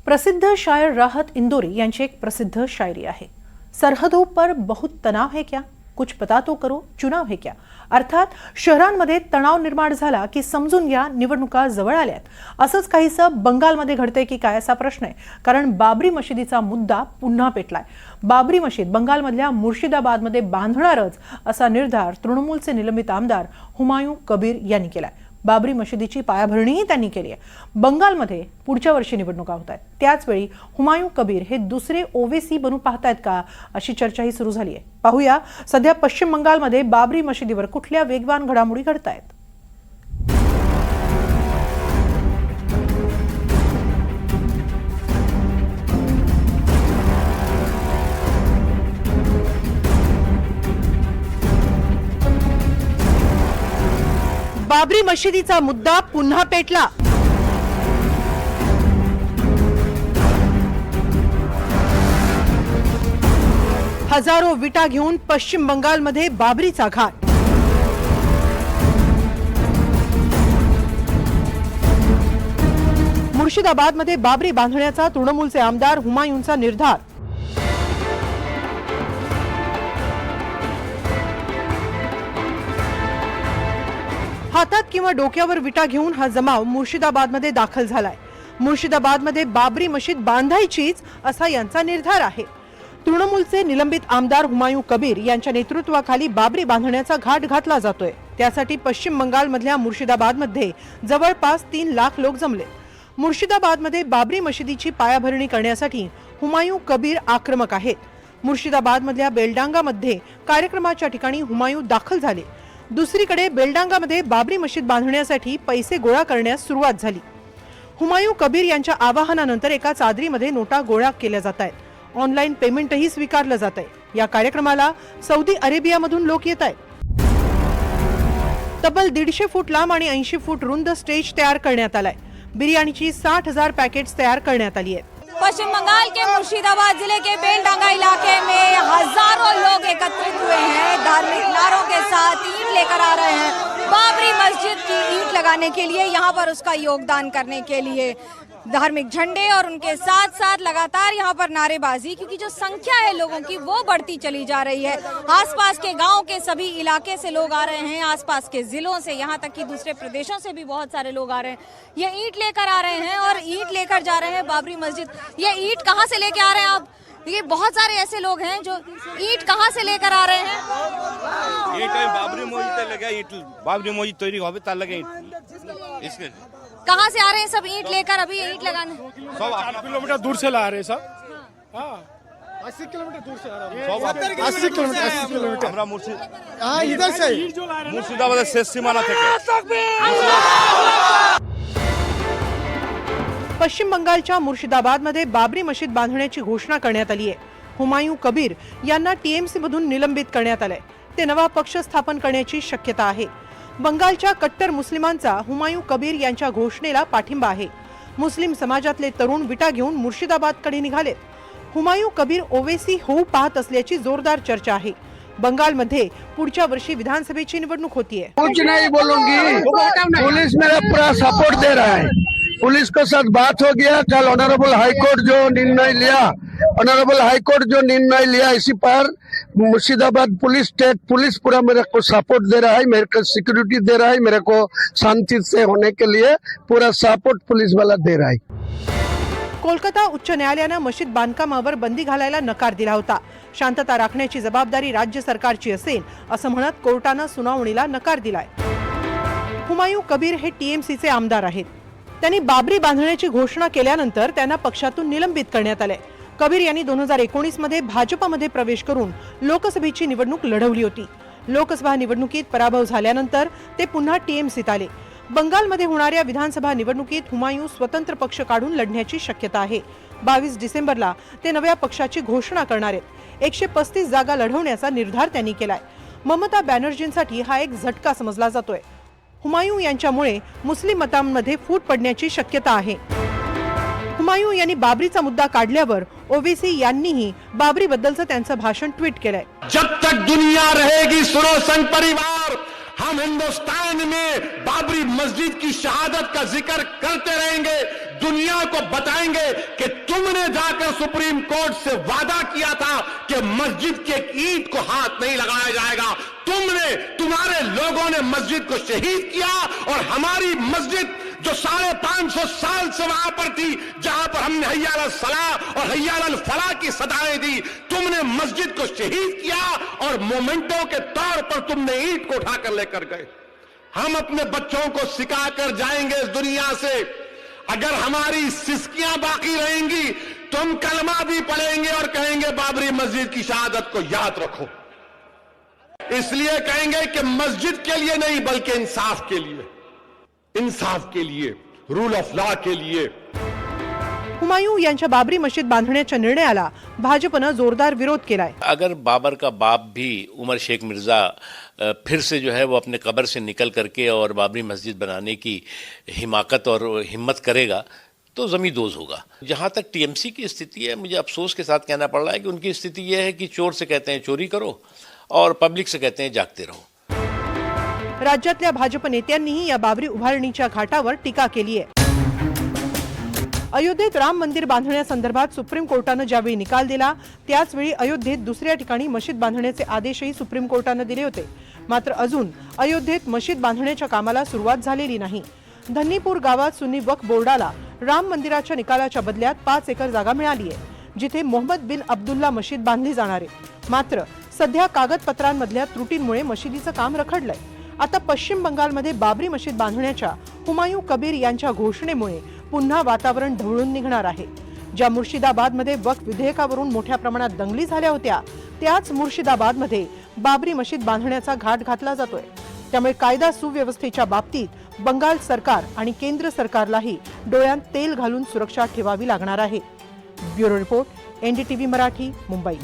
प्रसिद्ध शायर राहत इंदौरी यांची एक प्रसिद्ध शायरी आहे। सरहदों पर बहुत तनाव है क्या, कुछ पता तो करो चुनाव है क्या। अर्थात शहरांमध्ये तणाव निर्माण झाला की समजून घ्या निवडणुका जवळ आल्यात। असंच काहीसं बंगालमध्ये घडतंय की काय असा प्रश्न आहे, कारण बाबरी मशिदीचा मुद्दा पुन्हा पेटलाय। बाबरी मशीद बंगालमधल्या मुर्शिदाबादमध्ये बांधणारच असा निर्धार तृणमूलचे निलंबित आमदार हुमायूं कबीर यांनी केलाय। बाबरी मशिदीची पायाभरणीही त्यांनी केली आहे। बंगालमध्ये पुढच्या वर्षी निवडणुका होत आहेत, त्याच वेळी हुमायूं कबीर हे दुसरे ओवेसी बनू पाहतायत का अशी चर्चाही सुरू झाली आहे। पाहूया सध्या पश्चिम बंगालमध्ये बाबरी मशिदीवर कुठल्या वेगवान घडामोडी घडतायत। बाबरी मशिदीचा मुद्दा पुन्हा पेटला। हजारो विटा घेऊन पश्चिम बंगालमध्ये बाबरीचा घाट। मुर्शिदाबादमध्ये बाबरी बांधण्याचा तृणमूलचे आमदार हुमायूंचा निर्धार। हातात किंवा डोक्यावर विटा घेऊन हा जमाव मुर्शिदाबादमध्ये दाखल झालाय। मुर्शिदाबादमध्ये बाबरी मशीद बांधायचीच असा यांचा निर्धार आहे। तृणमूलचे निलंबित आमदार हुमायूं कबीर यांच्या नेतृत्वाखाली बाबरी बांधण्याचा घाट घातला जातोय। त्यासाठी पश्चिम बंगालमधल्या मुर्शिदाबादमध्ये जवळपास 3 लाख लोक जमले। मुर्शिदाबादमध्ये बाबरी मशिदीची पायाभरणी करण्यासाठी हुमायूं कबीर आक्रमक आहेत। मुर्शिदाबादमधल्या बेलडांगामध्ये कार्यक्रमाच्या ठिकाणी हुमायूं दाखल झाले। दुसरीकडे बेलडांगामध्ये बाबरी मशीद बांधण्यासाठी पैसे गोळा करण्यास सुरुवात झाली। हुमायूं कबीर यांच्या आवाहनानंतर एका चादरीमध्ये नोटा गोळा केल्या जात आहेत। ऑनलाईन पेमेंटही स्वीकारलं जात आहे। या कार्यक्रमाला सौदी अरेबियामधून लोक येत आहेत। तब्बल 150 फूट लांब आणि 80 फूट रुंद स्टेज तयार करण्यात आलाय। बिर्याणीची 60,000 पैकेट्स तैयार करण्यात आली आहेत। पश्चिम बंगाल के मुर्शिदाबाद जिले के बेलडांगा इलाके में हजारों लोग एकत्रित हुए हैं। धार्मिक नारों के साथ ईंट लेकर आ रहे हैं। बाबरी मस्जिद की ईंट लगाने के लिए, यहाँ पर उसका योगदान करने के लिए धार्मिक झंडे और उनके साथ साथ लगातार यहाँ पर नारेबाजी, क्योंकि जो संख्या है लोगों की वो बढ़ती चली जा रही है। आसपास के गांव के सभी इलाके से लोग आ रहे हैं, आसपास के जिलों से, यहाँ तक कि दूसरे प्रदेशों से भी बहुत सारे लोग आ रहे हैं। ये ईंट लेकर आ रहे हैं और ईंट लेकर जा रहे हैं बाबरी मस्जिद। ये ईंट कहाँ से लेके आ रहे हैं आप? ये बहुत सारे ऐसे लोग हैं जो ईंट कहाँ से लेकर आ रहे हैं? बाबरी मस्जिद लगे ईंट, बाबरी मस्जिद तैयारी होबे तार लगे ईंट। इसके कहाँ से आ रहे हैं सब ईंट लेकर? अभी ईंट लगाने सब 8 किलोमीटर दूर से ला रहे हैं सब। हाँ 80 किलोमीटर दूर से आ रहे हैं। 80 किलोमीटर हमरा मुर्शिद, हाँ इधर से मुर्शिदाबाद शेष सीमाना থেকে। पश्चिम बंगालच्या मुर्शिदाबादमध्ये बाबरी मशीद बांधण्याची घोषणा करण्यात आली आहे। हुमायूं कबीर यांना टीएमसी मधून निलंबित करण्यात आलंय। ते नवा पक्ष स्थापन करण्याची शक्यता आहे। बंगालच्या कट्टर मुस्लिमांचा हुमायूं कबीर यांच्या घोषणेला पाठिंबा आहे। मुस्लिम समाजातले तरुण विटा घेऊन मुर्शिदाबादकडे निघालेत। हुमायूं कबीर ओवेसी होऊ पाहत असल्याची जोरदार चर्चा आहे। बंगालमध्ये पुढच्या वर्षी विधानसभेची निवडणूक होतीये। कुछ नहीं बोलूंगी, पुलिस मेरा पूरा सपोर्ट दे रहा है। पुलिस के साथ बात हो गया। कल ऑनरेबल हाईकोर्ट जो निर्णय लिया इसी पर मुर्शिदाबाद पुलिस, स्टेट पुलिस पूरा मेरे को सपोर्ट दे रहा है, मेरे को सिक्योरिटी दे रहा है, मेरे को शांति से होने के लिए पूरा सपोर्ट पुलिस वाला दे रहा है। कोलकाता उच्च न्यायालयाने मशीद बांधकामावर बंदी घालायला नकार दिला होता। शांतता राखण्याची जबाबदारी राज्य सरकारची असेल असं म्हणत कोर्टाने सुनावणीला नकार दिलाय। हुमायूं कबीर हे टीएमसीचे आमदार आहेत। त्यांनी बाबरी बांधण्याची घोषणा केल्यानंतर त्यांना पक्षातून निलंबित करण्यात आले। कबीर यांनी 2019 मध्ये भाजपमध्ये प्रवेश करून लोकसभेची निवडणूक लढवली होती। लोकसभा निवडणुकीत पराभव झाल्यानंतर ते पुन्हा टीएमसीत आले। बंगालमध्ये होणाऱ्या विधानसभा निवडणुकीत हुमायूं स्वतंत्र पक्ष काढून लढण्याची शक्यता आहे। 22 डिसेंबरला ते नव्या पक्षाची घोषणा करणार आहेत। 135 जागा लढवण्याचा निर्धार त्यांनी केलाय। ममता बॅनर्जींसाठी हा एक झटका समजला जातोय। हुमायूं यांच्यामुळे मुस्लिम मतांमध्ये फूट पडण्याची शक्यता आहे। हुमायूं यांनी बाबरीचा मुद्दा काढल्यावर ओवेसी यांनीही बाबरी बद्दलचं त्यांचं भाषण ट्वीट केलंय। जब तक दुनिया रहेगी सुनो संघ परिवार, हम हिंदुस्तान में बाबरी मस्जिद की शहादत का जिक्र करते रहेंगे, दुनिया को बताएंगे कि तुमने जाकर सुप्रीम कोर्ट से वादा किया था कि मस्जिद के एक ईंट को हाथ नहीं लगाया जाएगा। तुम्हारे लोगों ने मस्जिद को शहीद किया और हमारी मस्जिद जो 550 साल से वहां पर थी, जहां पर हमने हय्या अल सलाह और हय्या अल फलाह की सदाएं दी, तुमने मस्जिद को शहीद किया और मोमेंटो के तौर पर तुमने ईंट को उठाकर लेकर गए। हम अपने बच्चों को सिखाकर जाएंगे इस दुनिया से, अगर हमारी सिस्कियां बाकी रहेंगी तो हम कलमा भी पढ़ेंगे और कहेंगे बाबरी मस्जिद की शहादत को याद रखो। इसलिए कहेंगे कि मस्जिद के लिए नहीं बल्कि इंसाफ के लिए, रूल ऑफ लॉ के लिए। हुमायूं यांच्या बाबरी मशीद बांधण्याच्या निर्णयाला भाजपनं जोरदार विरोध केलाय। अगर बाबर का बाप भी उमर शेख मिर्जा फिर से जो है वो अपने कब्र से निकल करके और बाबरी मस्जिद बनाने की हिमाकत और हिम्मत करेगा तो ज़मींदोज़ होगा। जहाँ तक टीएमसी की स्थिति है, मुझे अफसोस के साथ कहना पड़ रहा है कि उनकी स्थिति यह है कि चोर से कहते हैं चोरी करो और पब्लिक से कहते हैं जागते रहो। राज्यातल्या भाजप नेत्यांनीही या बाबरी उभारणीच्या घाटावर टीका केली आहे। अयोध्येत राम मंदिर बांधण्यासंदर्भात सुप्रीम कोर्टानं ज्यावेळी निकाल दिला त्याचवेळी अयोध्येत दुसऱ्या ठिकाणी मशीद बांधण्याचे आदेशही सुप्रीम कोर्टानं दिले होते। मात्र अजून अयोध्येत मशीद बांधण्याच्या कामाला सुरुवात झालेली नाही। धन्नीपूर गावात सुन्नी वक्फ बोर्डाला राम मंदिराच्या निकालाच्या बदल्यात 5 एकर जागा मिळाली आहे, जिथे मोहम्मद बिन अब्दुल्ला मशीद बांधली जाणार आहे। मात्र सध्या कागदपत्रांमधल्या त्रुटींमुळे मशिदीचं काम रखडलंय। आता पश्चिम बंगालमध्ये बाबरी मशीद बांधण्याच्या हुमायूं कबीर यांच्या घोषणेमुळे पुन्हा वातावरण ढवळून निघणार आहे। ज्या मुर्शिदाबादमध्ये वक्फ विधेयकावरून मोठ्या प्रमाणात दंगली झाल्या होत्या, त्याच मुर्शिदाबादमध्ये बाबरी मशीद बांधण्याचा घाट घातला जातोय। त्यामुळे कायदा सुव्यवस्थेच्या बाबतीत बंगाल सरकार आणि केंद्र सरकारलाही डोळ्यात तेल घालून सुरक्षा ठेवावी लागणार आहे। Bureau report, NDTV Marathi, Mumbai.